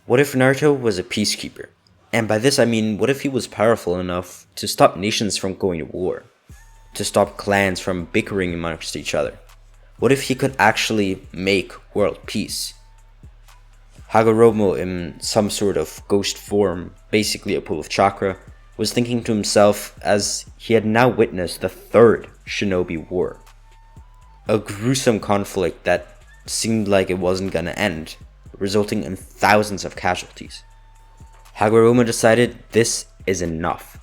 What if Naruto was a peacekeeper? And by this I mean, what if he was powerful enough to stop nations from going to war? To stop clans from bickering amongst each other? What if he could actually make world peace? Haguromo, in some sort of ghost form, basically a pool of chakra, was thinking to himself as he had now witnessed the third Shinobi War. A gruesome conflict that seemed like it wasn't gonna end, resulting in thousands of casualties. Haguromo decided this is enough.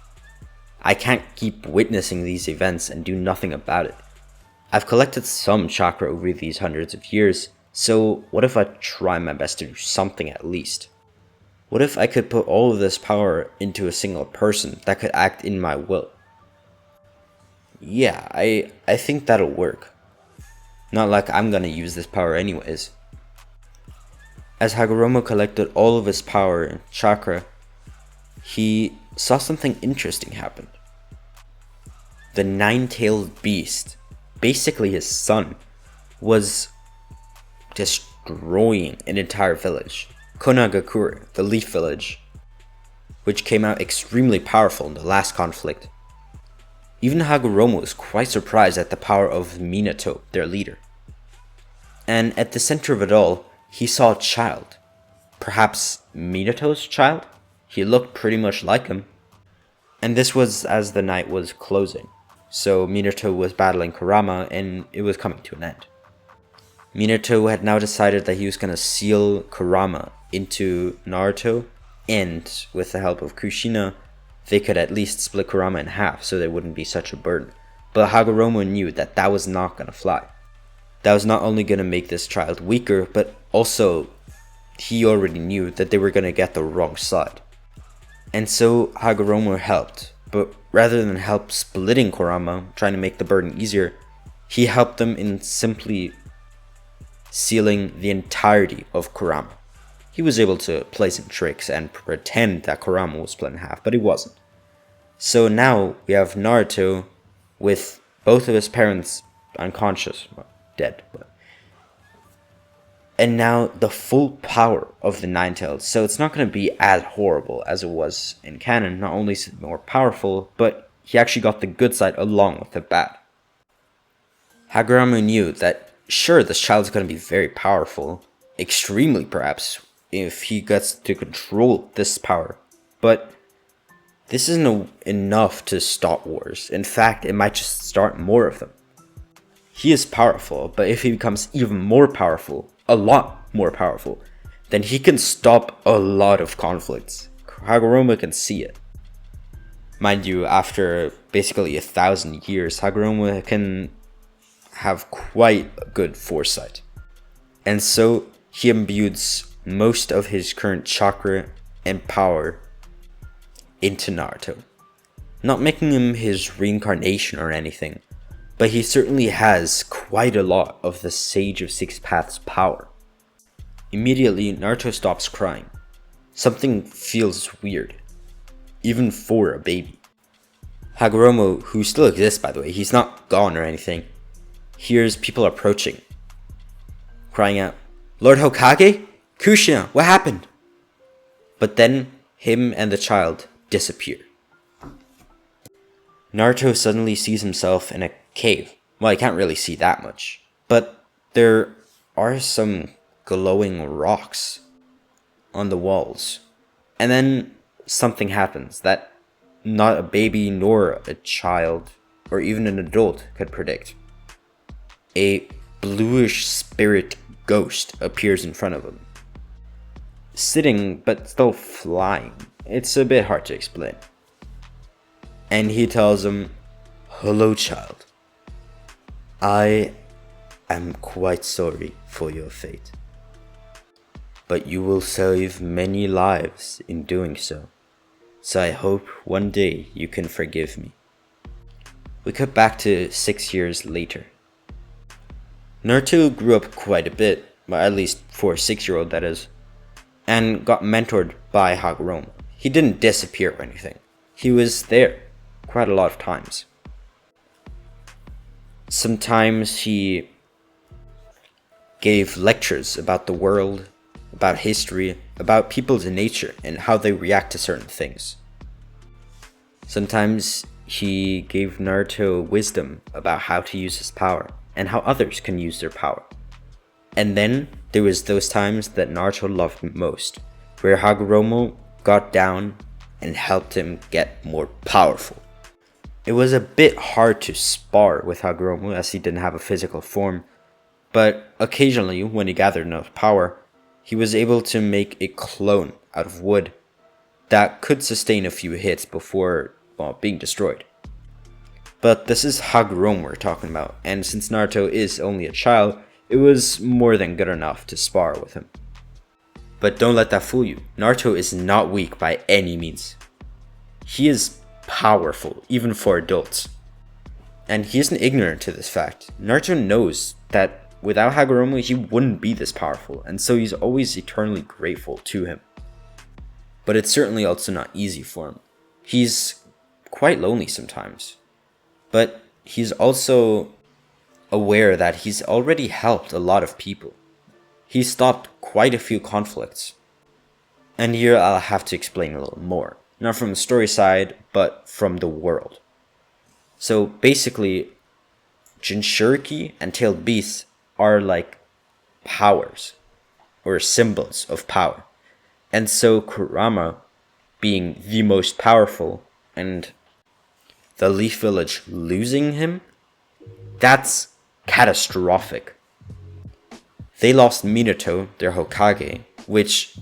I can't keep witnessing these events and do nothing about it. I've collected some chakra over these hundreds of years, so what if I try my best to do something at least? What if I could put all of this power into a single person that could act in my will? Yeah, I think that'll work. Not like I'm gonna use this power anyways. As Haguromo collected all of his power and chakra, he saw something interesting happen. The nine-tailed beast, basically his son, was destroying an entire village, Konagakure, the Leaf Village, which came out extremely powerful in the last conflict. Even Haguromo was quite surprised at the power of Minato, their leader. And at the center of it all, he saw a child. Perhaps Minato's child? He looked pretty much like him. And this was as the night was closing. So Minato was battling Kurama and it was coming to an end. Minato had now decided that he was going to seal Kurama into Naruto, and with the help of Kushina, they could at least split Kurama in half so they wouldn't be such a burden. But Haguromo knew that that was not going to fly. That was not only going to make this child weaker, but also he already knew that they were going to get the wrong side. And so Haguromo helped, but rather than help splitting Kurama, trying to make the burden easier, he helped them in simply sealing the entirety of Kurama. He was able to play some tricks and pretend that Kurama was split in half, but he wasn't. So now we have Naruto with both of his parents unconscious, well, dead. And now the full power of the Nine-Tails. So it's not going to be as horrible as it was in canon. Not only is it more powerful, but he actually got the good side along with the bad. Haguromo knew that sure, this child's going to be very powerful, extremely perhaps, if he gets to control this power. But this isn't enough to stop wars. In fact, it might just start more of them. He is powerful, but if he becomes even more powerful, a lot more powerful, then he can stop a lot of conflicts. Haguromo can see it. Mind you, after basically 1,000 years, Haguromo can have quite good foresight. And so he imbues most of his current chakra and power into Naruto. Not making him his reincarnation or anything, but he certainly has quite a lot of the Sage of Six Paths power. Immediately, Naruto stops crying. Something feels weird, even for a baby. Haguromo, who still exists by the way, he's not gone or anything, hears people approaching, crying out, "Lord Hokage? Kushina, what happened?" But then, him and the child disappear. Naruto suddenly sees himself in a cave. Well, he can't really see that much, but there are some glowing rocks on the walls. And then something happens that not a baby nor a child or even an adult could predict. A bluish spirit ghost appears in front of him. Sitting, but still flying. It's a bit hard to explain. And he tells him, "Hello, child. I am quite sorry for your fate. But you will save many lives in doing so. So I hope one day you can forgive me." We cut back to 6 years later. Naruto grew up quite a bit, well, at least for a 6-year-old that is, and got mentored by Haguromo. He didn't disappear or anything. He was there quite a lot of times. Sometimes he gave lectures about the world, about history, about people's nature and how they react to certain things. Sometimes he gave Naruto wisdom about how to use his power and how others can use their power. And then there was those times that Naruto loved most, where Haguromo got down and helped him get more powerful. It was a bit hard to spar with Haguromo as he didn't have a physical form, but occasionally when he gathered enough power, he was able to make a clone out of wood that could sustain a few hits before, being destroyed. But this is Haguromo we're talking about, and since Naruto is only a child, it was more than good enough to spar with him. But don't let that fool you. Naruto is not weak by any means. He is powerful, even for adults. And he isn't ignorant to this fact. Naruto knows that without Haguromo, he wouldn't be this powerful, and so he's always eternally grateful to him. But it's certainly also not easy for him. He's quite lonely sometimes. But he's also aware that he's already helped a lot of people. He stopped quite a few conflicts. And here I'll have to explain a little more. Not from the story side, but from the world. So basically, Jinchuriki and tailed beasts are like powers, or symbols of power. And so Kurama, being the most powerful, and the Leaf Village losing him, that's catastrophic. They lost Minato, their Hokage, which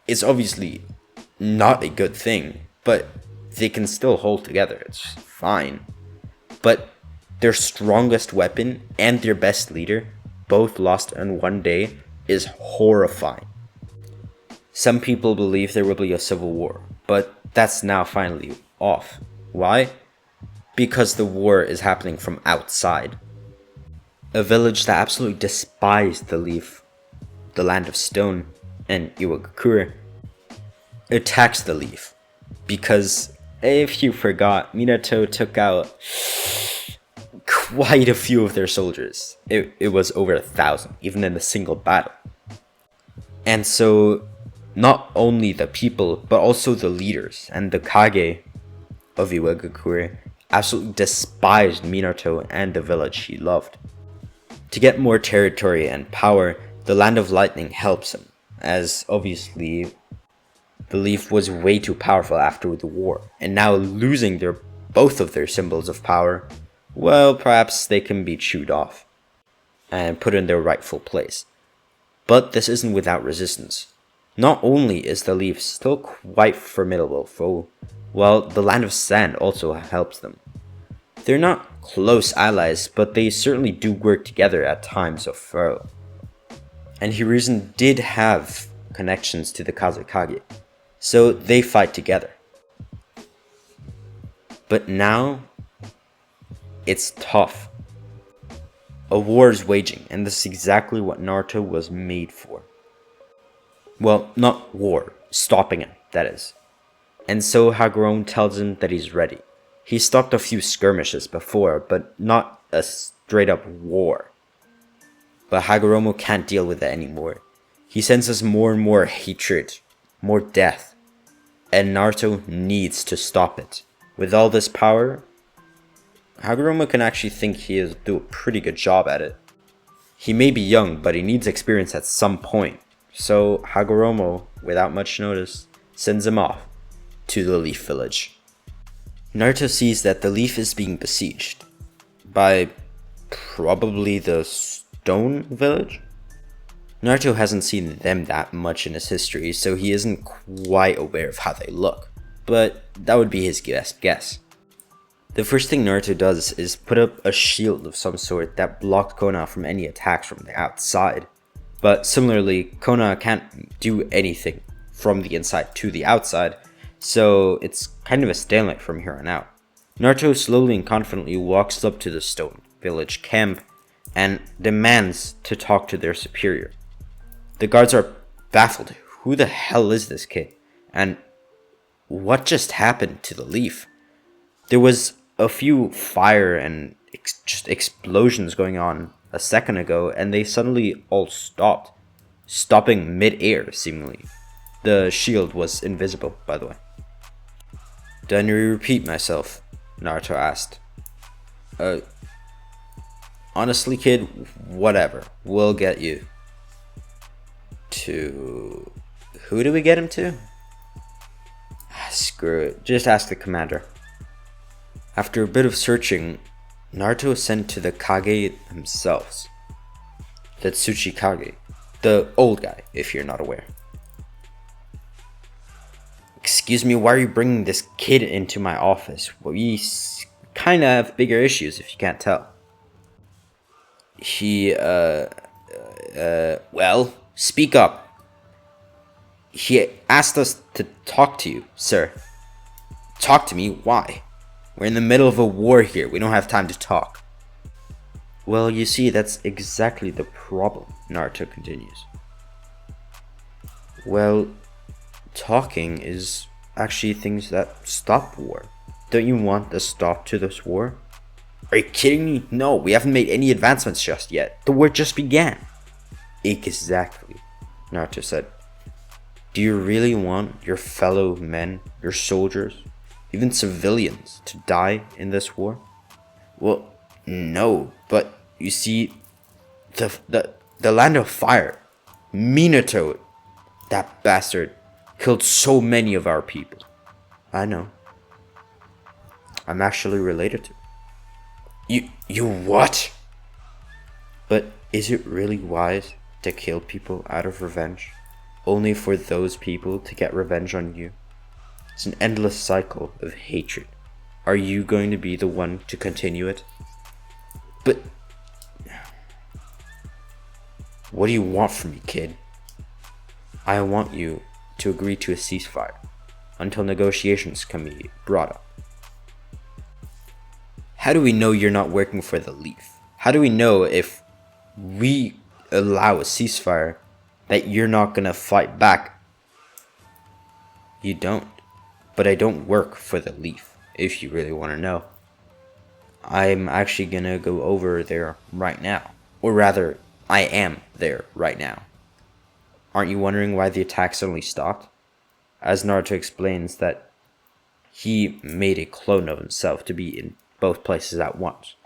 is obviously not a good thing, but they can still hold together, it's fine. But their strongest weapon and their best leader, both lost in one day, is horrifying. Some people believe there will be a civil war, but that's now finally off. Why? Because the war is happening from outside. A village that absolutely despised the leaf, the land of stone, and Iwagakure, attacks the leaf. Because, if you forgot, Minato took out quite a few of their soldiers. It was over 1,000, even in a single battle. And so, not only the people, but also the leaders and the Kage of Iwagakure absolutely despised Minato and the village he loved. To get more territory and power, the Land of Lightning helps him, as obviously the Leaf was way too powerful after the war, and now losing both of their symbols of power, well, perhaps they can be chewed off and put in their rightful place. But this isn't without resistance. Not only is the Leaf still quite formidable foe, while the Land of Sand also helps them. They're not close allies, but they certainly do work together at times of peril. And Hiruzen did have connections to the Kazekage, so they fight together. But now, it's tough. A war is waging, and this is exactly what Naruto was made for. Well, not war, stopping it, that is. And so Haguromo tells him that he's ready. He stopped a few skirmishes before, but not a straight up war. But Haguromo can't deal with it anymore. He senses more and more hatred, more death, and Naruto needs to stop it. With all this power, Haguromo can actually think he'll do a pretty good job at it. He may be young, but he needs experience at some point. So Haguromo, without much notice, sends him off to the Leaf Village. Naruto sees that the Leaf is being besieged by probably the Stone Village. Naruto hasn't seen them that much in his history, so he isn't quite aware of how they look, but that would be his best guess. The first thing Naruto does is put up a shield of some sort that blocked Konoha from any attacks from the outside. But similarly, Konoha can't do anything from the inside to the outside, so it's kind of a stalemate from here on out. Naruto slowly and confidently walks up to the Stone Village camp and demands to talk to their superior. The guards are baffled. Who the hell is this kid? And what just happened to the Leaf? There was a few fire and just explosions going on a second ago, and they suddenly all stopped, stopping mid-air seemingly. The shield was invisible, by the way. Do I need to repeat myself? Naruto asked. Honestly, kid, whatever. We'll get you. To... Who do we get him to? Screw it. Just ask the commander. After a bit of searching, Naruto was sent to the Kage themselves. The Tsuchikage. The old guy, if you're not aware. Excuse me, why are you bringing this kid into my office? We kind of have bigger issues, if you can't tell. Well, speak up. He asked us to talk to you, sir. Talk to me? Why? We're in the middle of a war here. We don't have time to talk. Well, you see, that's exactly the problem, Naruto continues. Well, talking is actually things that stop war. Don't you want a stop to this war? Are you kidding me? No, we haven't made any advancements just yet. The war just began. Exactly, Naruto said. Do you really want your fellow men, your soldiers, even civilians, to die in this war? Well, no, but you see, the land of fire, Minato, that bastard, killed so many of our people. I know. I'm actually related to. You what? But is it really wise to kill people out of revenge? Only for those people to get revenge on you? It's an endless cycle of hatred. Are you going to be the one to continue it? But what do you want from me, kid? I want you to agree to a ceasefire until negotiations can be brought up. How do we know you're not working for the Leaf? How do we know if we allow a ceasefire that you're not gonna fight back? You don't. But I don't work for the Leaf, if you really want to know. I'm actually gonna go over there right now. Or rather, I am there right now. Aren't you wondering why the attack suddenly stopped? As Naruto explains that he made a clone of himself to be in both places at once.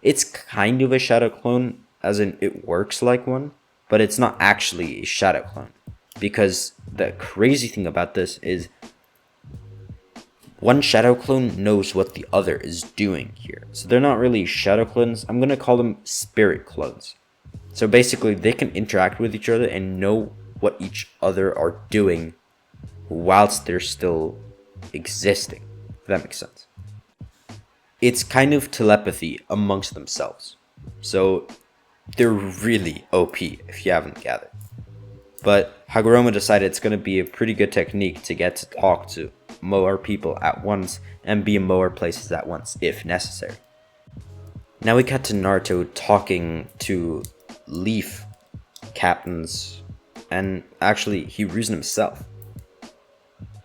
It's kind of a shadow clone, as in it works like one, but it's not actually a shadow clone. Because the crazy thing about this is one shadow clone knows what the other is doing here. So they're not really shadow clones, I'm going to call them spirit clones. So basically they can interact with each other and know what each other are doing whilst they're still existing, if that makes sense. It's kind of telepathy amongst themselves. So they're really OP if you haven't gathered. But Haguromo decided it's going to be a pretty good technique to get to talk to more people at once and be in more places at once if necessary. Now we cut to Naruto talking to Leaf captains, and actually he reasoned himself.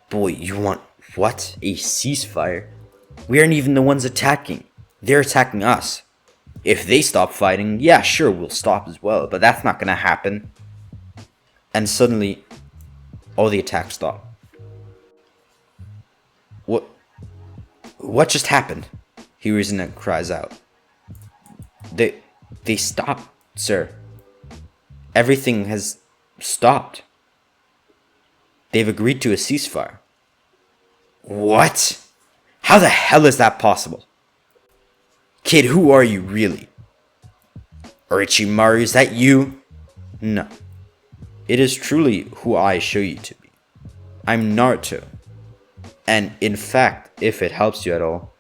Boy, you want what? A ceasefire? We aren't even the ones attacking. They're attacking us. If they stop fighting, yeah, sure, we'll stop as well, but that's not gonna happen. And suddenly, all the attacks stop. What just happened? Hiruzen cries out. They stopped, sir. Everything has stopped. They've agreed to a ceasefire. What? How the hell is that possible? Kid, who are you really? Orochimaru, is that you? No. It is truly who I show you to be. I'm Naruto. And in fact, if it helps you at all,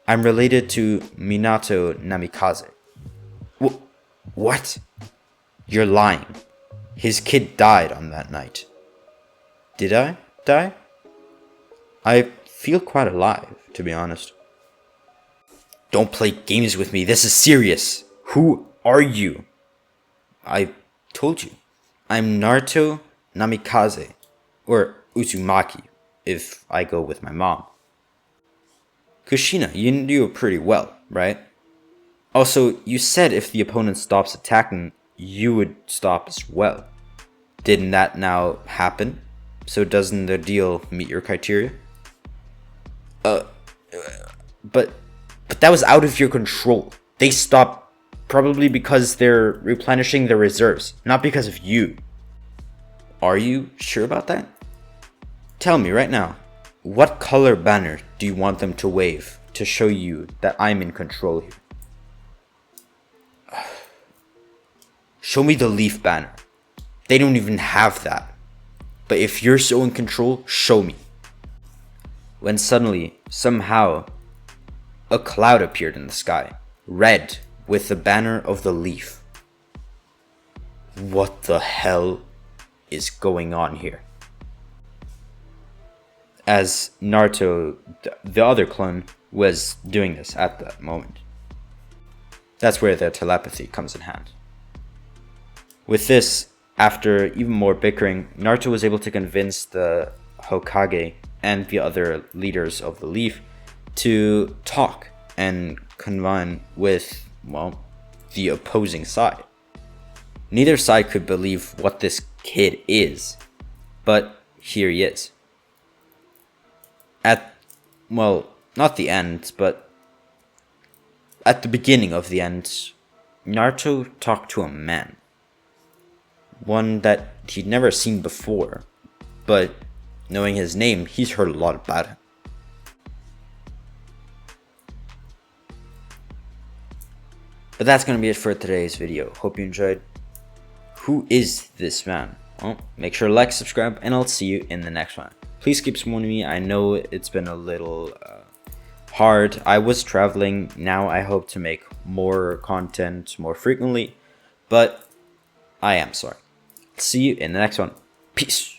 I'm related to Minato Namikaze. What? You're lying. His kid died on that night. Did I die? I feel quite alive, to be honest. Don't play games with me, this is serious. Who are you? I told you. I'm Naruto Namikaze, or Uzumaki, if I go with my mom. Kushina, you knew pretty well, right? Also, you said if the opponent stops attacking, you would stop as well. Didn't that now happen? So doesn't the deal meet your criteria? But that was out of your control. They stopped probably because they're replenishing their reserves, not because of you. Are you sure about that? Tell me right now, what color banner do you want them to wave to show you that I'm in control here? Show me the leaf banner. They don't even have that. But if you're so in control, show me. When suddenly, somehow, a cloud appeared in the sky, red, with the banner of the leaf. What the hell is going on here? As Naruto, the other clone, was doing this at that moment. That's where the telepathy comes in hand. With this, after even more bickering, Naruto was able to convince the Hokage and the other leaders of the Leaf to talk and convene with, well, the opposing side. Neither side could believe what this kid is, but here he is. At, well, not the end, but at the beginning of the end, Naruto talked to a man. One that he'd never seen before, but knowing his name, he's heard a lot about him. But that's going to be it for today's video. Hope you enjoyed. Who is this man? Well, make sure to like, subscribe, and I'll see you in the next one. Please keep supporting me. I know it's been a little hard. I was traveling. Now I hope to make more content more frequently, but I am sorry. See you in the next one. Peace.